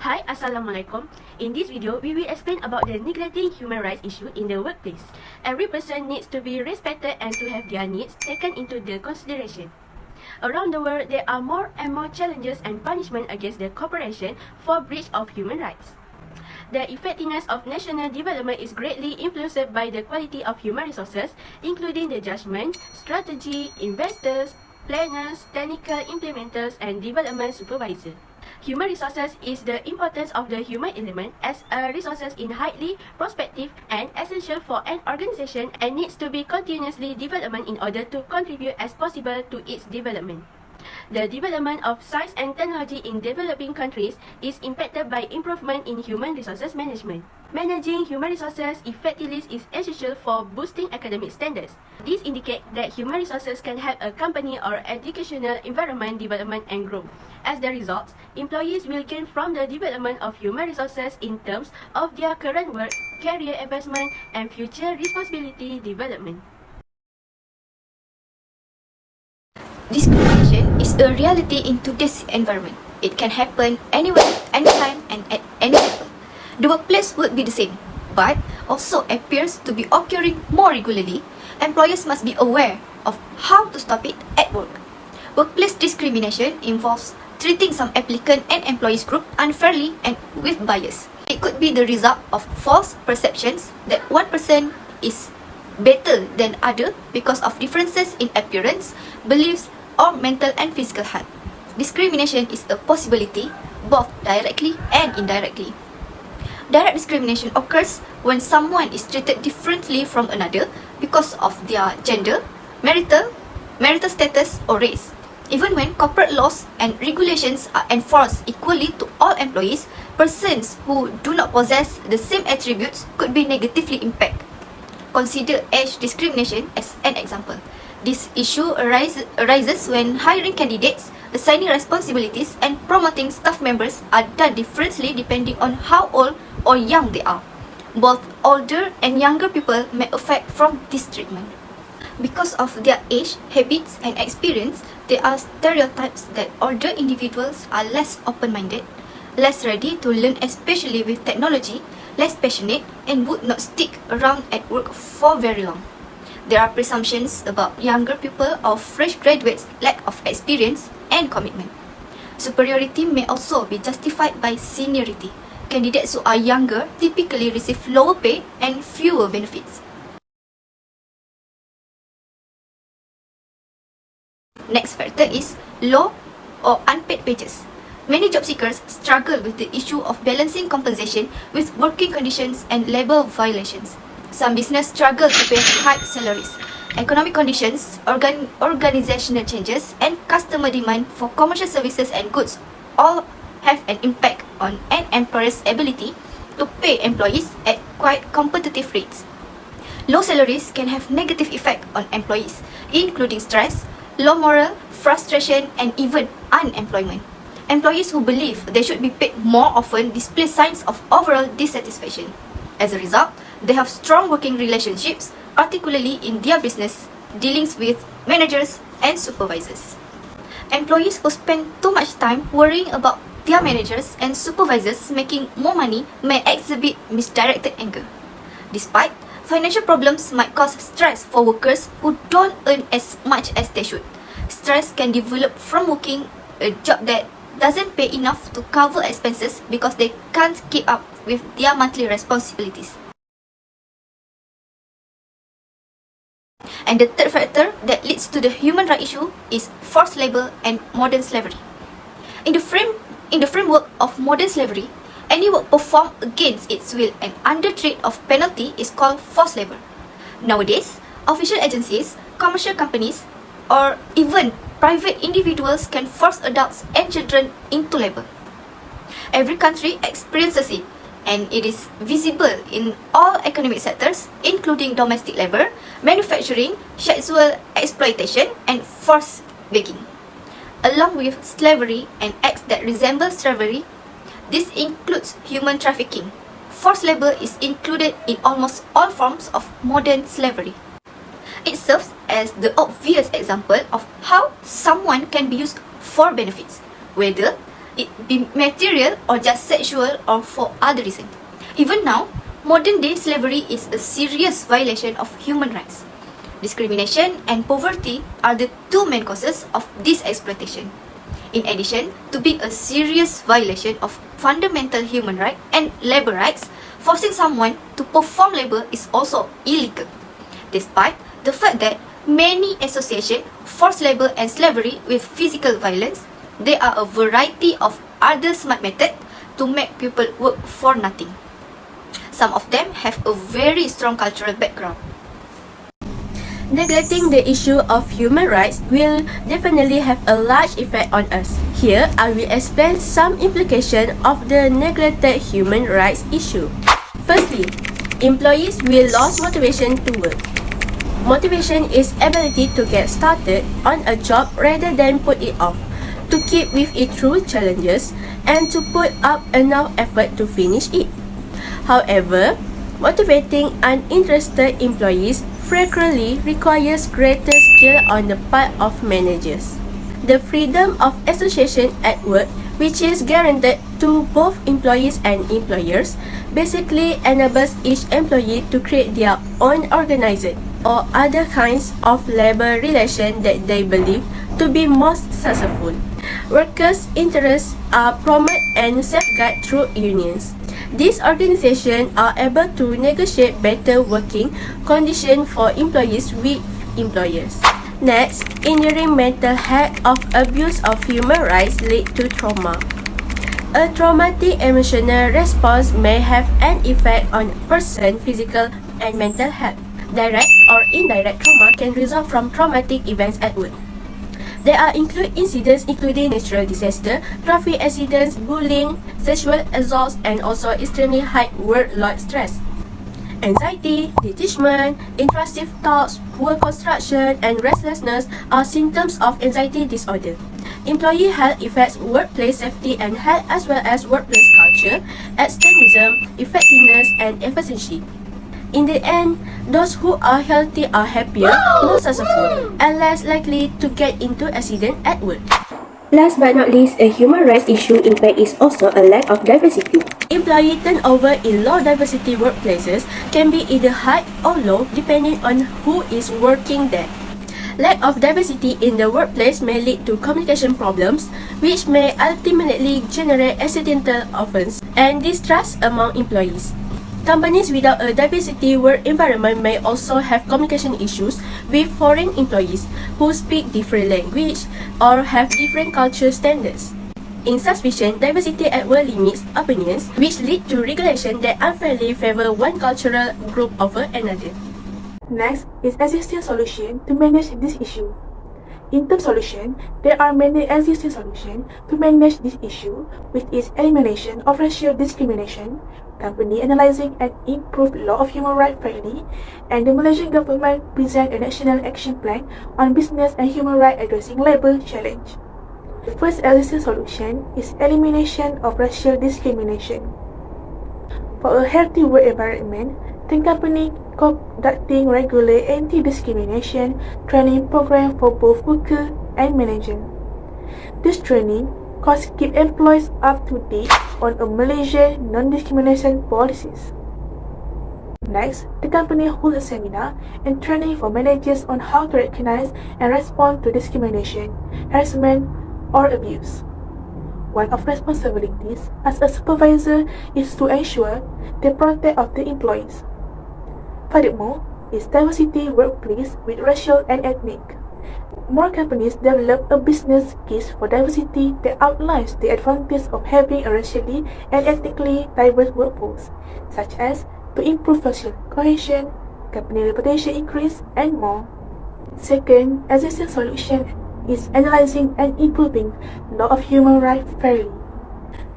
Hi, Assalamualaikum. In this video, we will explain about the neglecting human rights issue in the workplace. Every person needs to be respected and to have their needs taken into the consideration. Around the world, there are more and more challenges and punishment against the corporation for breach of human rights. The effectiveness of national development is greatly influenced by the quality of human resources, including the judgment, strategy, investors, planners, technical implementers, and development supervisors. Human resources is the importance of the human element as a resources in highly prospective and essential for an organization and needs to be continuously development in order to contribute as possible to its development. The development of science and technology in developing countries is impacted by improvement in human resources management. Managing human resources effectively is essential for boosting academic standards. This indicates that human resources can help a company or educational environment development and growth. As the result, employees will gain from the development of human resources in terms of their current work, career advancement, and future responsibility development. Discrimination is a reality in today's environment. It can happen anywhere, anytime, and at any level. The workplace would be the same, but also appears to be occurring more regularly. Employers must be aware of how to stop it at work. Workplace discrimination involves treating some applicant and employees group unfairly and with bias. It could be the result of false perceptions that one person is better than other because of differences in appearance, beliefs, or mental and physical health. Discrimination is a possibility both directly and indirectly. Direct discrimination occurs when someone is treated differently from another because of their gender, marital status, or race. Even when corporate laws and regulations are enforced equally to all employees, persons who do not possess the same attributes could be negatively impacted. Consider age discrimination as an example. This issue arises when hiring candidates, assigning responsibilities, and promoting staff members are done differently depending on how old or young they are. Both older and younger people may affect from this treatment. Because of their age, habits, and experience, there are stereotypes that older individuals are less open-minded, less ready to learn, especially with technology, less passionate, and would not stick around at work for very long. There are presumptions about younger people or fresh graduates' lack of experience and commitment. Superiority may also be justified by seniority. Candidates who are younger typically receive lower pay and fewer benefits. Next factor is low or unpaid wages. Many job seekers struggle with the issue of balancing compensation with working conditions and labor violations. Some business struggle to pay high salaries. Economic conditions, organizational changes, and customer demand for commercial services and goods all have an impact on an employer's ability to pay employees at quite competitive rates. Low salaries can have negative effect on employees, including stress, low morale, frustration, and even unemployment. Employees who believe they should be paid more often display signs of overall dissatisfaction. As a result, they have strong working relationships, particularly in their business dealings with managers and supervisors. Employees who spend too much time worrying about their managers and supervisors making more money may exhibit misdirected anger. Despite, financial problems might cause stress for workers who don't earn as much as they should. Stress can develop from working a job that doesn't pay enough to cover expenses because they can't keep up with their monthly responsibilities. And the third factor that leads to the human rights issue is forced labor and modern slavery. In the framework of modern slavery, any work performed against its will and under threat of penalty is called forced labor. Nowadays, official agencies, commercial companies, or even private individuals can force adults and children into labor. Every country experiences it, and it is visible in all economic sectors, including domestic labor, manufacturing, sexual exploitation, and forced begging. Along with slavery and acts that resemble slavery, this includes human trafficking. Forced labor is included in almost all forms of modern slavery. It serves as the obvious example of how someone can be used for benefits, whether it be material or just sexual or for other reason. Even now, modern day slavery is a serious violation of human rights. Discrimination and poverty are the two main causes of this exploitation. In addition to being a serious violation of fundamental human rights and labor rights, forcing someone to perform labor is also illegal. Despite the fact that many associations force labor and slavery with physical violence, there are a variety of other smart methods to make people work for nothing. Some of them have a very strong cultural background. Neglecting the issue of human rights will definitely have a large effect on us. Here, I will explain some implications of the neglected human rights issue. Firstly, employees will lose motivation to work. Motivation is ability to get started on a job rather than put it off, to keep with it through challenges, and to put up enough effort to finish it. However, motivating uninterested employees frequently requires greater skill on the part of managers. The freedom of association at work, which is guaranteed to both employees and employers, basically enables each employee to create their own organized or other kinds of labor relation that they believe to be most successful. Workers' interests are promoted and safeguarded through unions. These organizations are able to negotiate better working conditions for employees with employers. Next, enduring mental health of abuse of human rights lead to trauma. A traumatic emotional response may have an effect on a person's physical and mental health. Direct or indirect trauma can result from traumatic events at work. There are incidents including natural disaster, traffic accidents, bullying, sexual assaults, and also extremely high workload stress. Anxiety, detachment, intrusive thoughts, poor construction, and restlessness are symptoms of anxiety disorder. Employee health affects workplace safety and health as well as workplace culture, absenteeism, effectiveness, and efficiency. In the end, those who are healthy are happier, more successful, and less likely to get into accident at work. Last but not least, a human rights issue impact is also a lack of diversity. Employee turnover in low diversity workplaces can be either high or low depending on who is working there. Lack of diversity in the workplace may lead to communication problems, which may ultimately generate accidental offense and distrust among employees. Companies without a diversity work environment may also have communication issues with foreign employees who speak different language or have different cultural standards. Insufficient diversity at work limits opinions, which lead to regulation that unfairly favor one cultural group over another. Next is existing solution to manage this issue. In terms of solution, there are many existing solutions to manage this issue, which is elimination of racial discrimination, company analyzing and improve law of human rights fairly, and the Malaysian government present a national action plan on business and human rights addressing labor challenge. The first existing solution is elimination of racial discrimination. For a healthy work environment, the company conducting regular anti-discrimination training program for both worker and manager. This training course keep employees up to date on a Malaysian non-discrimination policies. Next, the company holds a seminar and training for managers on how to recognize and respond to discrimination, harassment, or abuse. One of responsibilities as a supervisor is to ensure the protect of the employees. Furthermore, is diversity workplace with racial and ethnic. More companies develop a business case for diversity that outlines the advantage of having a racially and ethnically diverse workforce, such as to improve social cohesion, company reputation increase, and more. Second, existing solution is analyzing and improving law of human rights fairly.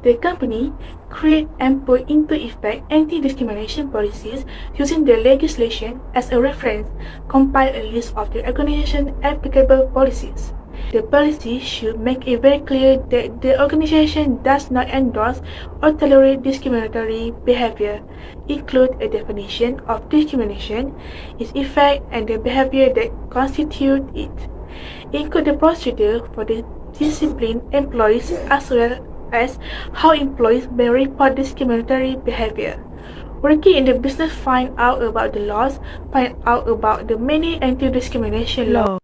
The company create and put into effect anti-discrimination policies using the legislation as a reference, compile a list of the organization's applicable policies. The policy should make it very clear that the organization does not endorse or tolerate discriminatory behavior, include a definition of discrimination, its effect, and the behavior that constitutes it, include the procedure for the disciplined employees as well as how employees may report discriminatory behavior. Working in the business, find out about the laws, find out about the many anti-discrimination laws.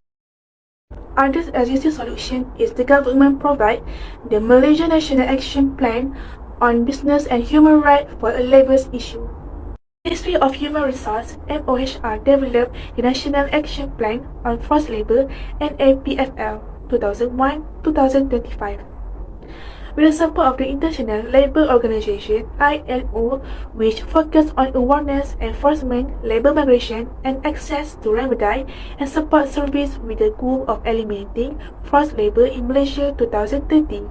Other existing solution is the government provide the Malaysian National Action Plan on Business and Human Rights for a labour issue. Ministry of Human Resources (MOHR) developed the National Action Plan on Forced Labour (NAPFL) 2001-2025. With the support of the International Labour Organization (ILO), which focus on awareness, enforcement, labour migration, and access to remedy and support service with the goal of eliminating forced labour in Malaysia 2030.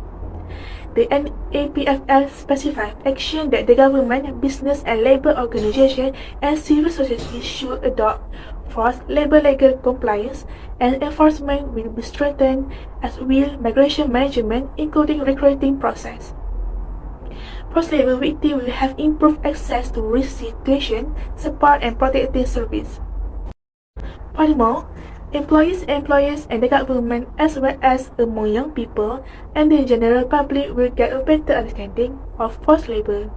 The NAPFL specifies action that the government, business and labour organization and civil society should adopt. Forced labour legal compliance and enforcement will be strengthened, as will migration management, including recruiting process. Forced labour victims will have improved access to restitution, support and protective service. Furthermore, employers and the government, as well as among young people and the general public, will get a better understanding of forced labour.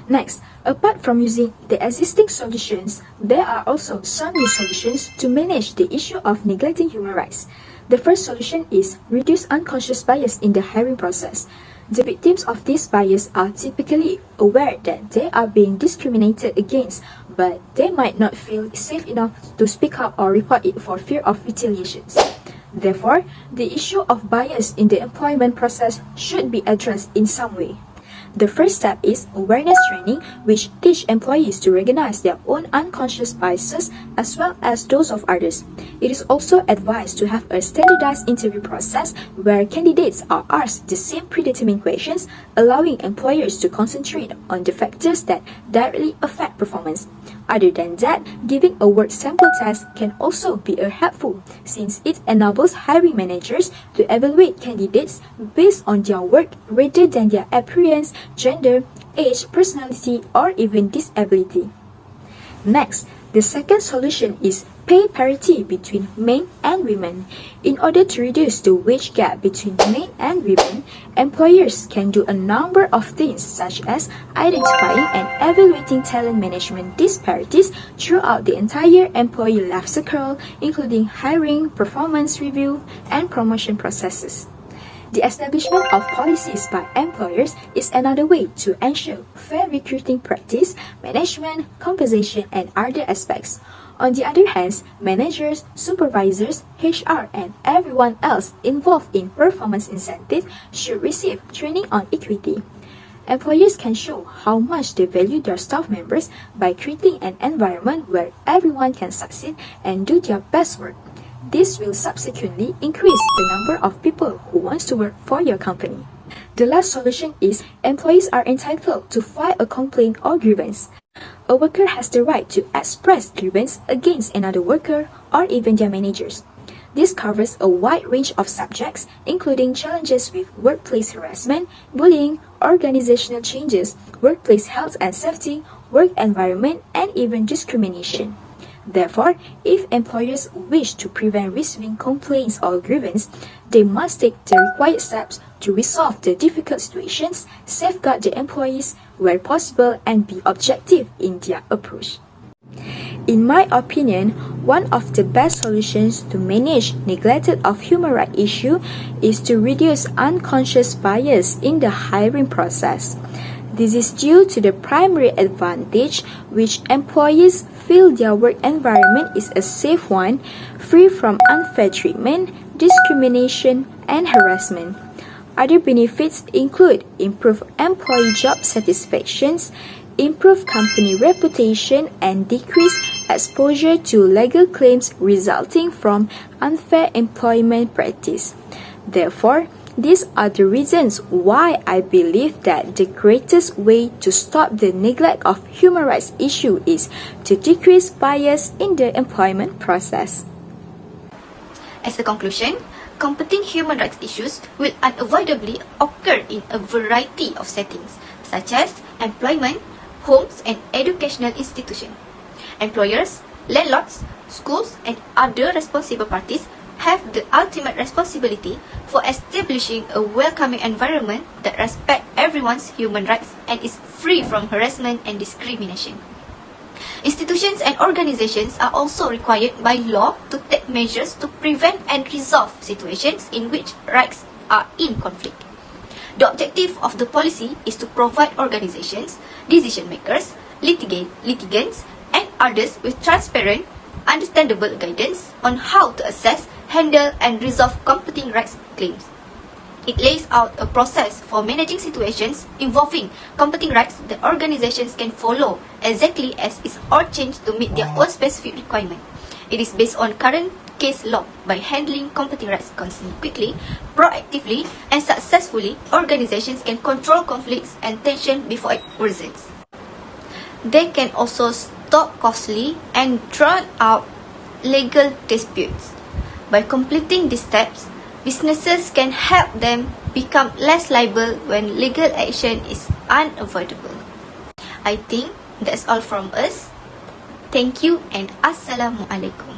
Next, apart from using the existing solutions, there are also some new solutions to manage the issue of neglecting human rights. The first solution is reduce unconscious bias in the hiring process. The victims of this bias are typically aware that they are being discriminated against, but they might not feel safe enough to speak up or report it for fear of retaliations. Therefore, the issue of bias in the employment process should be addressed in some way. The first step is awareness training, which teach employees to recognize their own unconscious biases as well as those of others. It is also advised to have a standardized interview process where candidates are asked the same predetermined questions, allowing employers to concentrate on the factors that directly affect performance. Other than that, giving a word sample test can also be helpful, since it enables hiring managers to evaluate candidates based on their work rather than their appearance, gender, age, personality, or even disability. Next, the second solution is pay parity between men and women. In order to reduce the wage gap between men and women, employers can do a number of things such as identifying and evaluating talent management disparities throughout the entire employee life cycle, including hiring, performance review, and promotion processes. The establishment of policies by employers is another way to ensure fair recruiting practice, management, compensation, and other aspects. On the other hand, managers, supervisors, HR, and everyone else involved in performance incentive should receive training on equity. Employers can show how much they value their staff members by creating an environment where everyone can succeed and do their best work. This will subsequently increase the number of people who want to work for your company. The last solution is employees are entitled to file a complaint or grievance. A worker has the right to express grievance against another worker or even their managers. This covers a wide range of subjects, including challenges with workplace harassment, bullying, organizational changes, workplace health and safety, work environment, and even discrimination. Therefore, if employers wish to prevent receiving complaints or grievance, they must take the required steps to resolve the difficult situations, safeguard the employees where possible, and be objective in their approach. In my opinion, one of the best solutions to manage neglected of human rights issue is to reduce unconscious bias in the hiring process. This is due to the primary advantage which employees feel their work environment is a safe one, free from unfair treatment, discrimination, and harassment. Other benefits include improved employee job satisfactions, improved company reputation, and decreased exposure to legal claims resulting from unfair employment practice. Therefore, these are the reasons why I believe that the greatest way to stop the neglect of human rights issue is to decrease bias in the employment process. As a conclusion, combating human rights issues will unavoidably occur in a variety of settings, such as employment, homes, and educational institutions. Employers, landlords, schools, and other responsible parties have the ultimate responsibility for establishing a welcoming environment that respects everyone's human rights and is free from harassment and discrimination. Institutions and organizations are also required by law to take measures to prevent and resolve situations in which rights are in conflict. The objective of the policy is to provide organizations, decision makers, litigants, and others with transparent, understandable guidance on how to assess, handle, and resolve competing rights claims. It lays out a process for managing situations involving competing rights that organizations can follow exactly as is or change to meet their own specific requirement. It is based on current case law. By handling competing rights quickly, proactively, and successfully, organizations can control conflicts and tension before it worsens. They can also stop costly and drawn-out legal disputes. By completing these steps, businesses can help them become less liable when legal action is unavoidable. I think that's all from us. Thank you and Assalamualaikum.